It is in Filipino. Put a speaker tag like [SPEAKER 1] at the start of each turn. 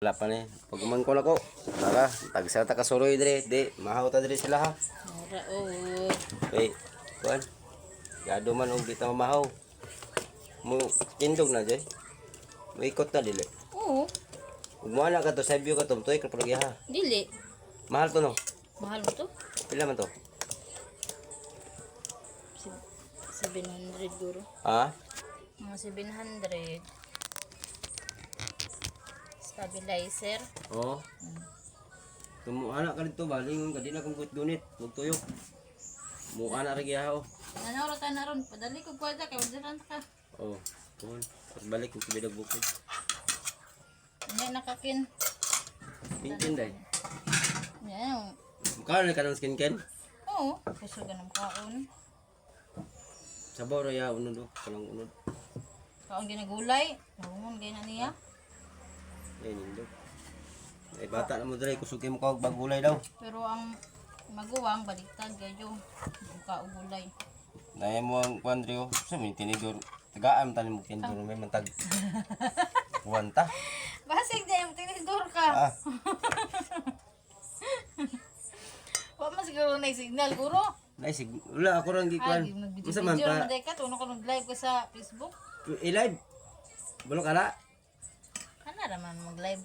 [SPEAKER 1] Wala pa ni. Pag umangkon ako, tara, tagsa ta kasuroy dire, di mahaw ta dire sila ha.
[SPEAKER 2] Mura o.
[SPEAKER 1] Okay, kuan. Yado man og di ta mamahaw. Mo tindog na jay. Mo ikot na dili.
[SPEAKER 2] Oo.
[SPEAKER 1] Ug mo ana ka to sa view ka to, toy ka ha.
[SPEAKER 2] Dili.
[SPEAKER 1] Mahal to no.
[SPEAKER 2] Mahal mo to?
[SPEAKER 1] Pila man to?
[SPEAKER 2] 700 guro.
[SPEAKER 1] Ha?
[SPEAKER 2] Mga 700. Stabilizer.
[SPEAKER 1] Oo. Tumo ana ka dito baling ka di na kung gunit, ug tuyo. Mo ana ra gihaw.
[SPEAKER 2] Ano ra ka na ron? Padali ko kwarta kay wala ka.
[SPEAKER 1] Oh, tuon. Pagbalik ko sa bidag bukid.
[SPEAKER 2] Hindi nakakin.
[SPEAKER 1] Pinkin day.
[SPEAKER 2] Yan.
[SPEAKER 1] Mukha na ka ng skin ken.
[SPEAKER 2] Oo. Kusog ka ng kaon.
[SPEAKER 1] Sabaw ra ya unod do, kalang unod.
[SPEAKER 2] Kaon ginagulay. Nahumon gay na niya.
[SPEAKER 1] Ay nindo. Ay bata na mo dre kusugi mo ka og bagulay daw.
[SPEAKER 2] Pero ang maguwang baliktad kayo. Buka og gulay.
[SPEAKER 1] Daya mo ang kwandrio, sa may tinidor. Tagaan tanim mo kinidor may mantag. Kuwanta.
[SPEAKER 2] Basig na yung tinidor ka.
[SPEAKER 1] Ah,
[SPEAKER 2] Wa mas siguro na signal guro.
[SPEAKER 1] naisig. Wala ako rang gikuan.
[SPEAKER 2] Ay,
[SPEAKER 1] Unsa man
[SPEAKER 2] nag-video
[SPEAKER 1] pa?
[SPEAKER 2] naman ka. Tuno ka nag-live ka sa Facebook.
[SPEAKER 1] I-live. Bulok ala.
[SPEAKER 2] Kana raman mag-live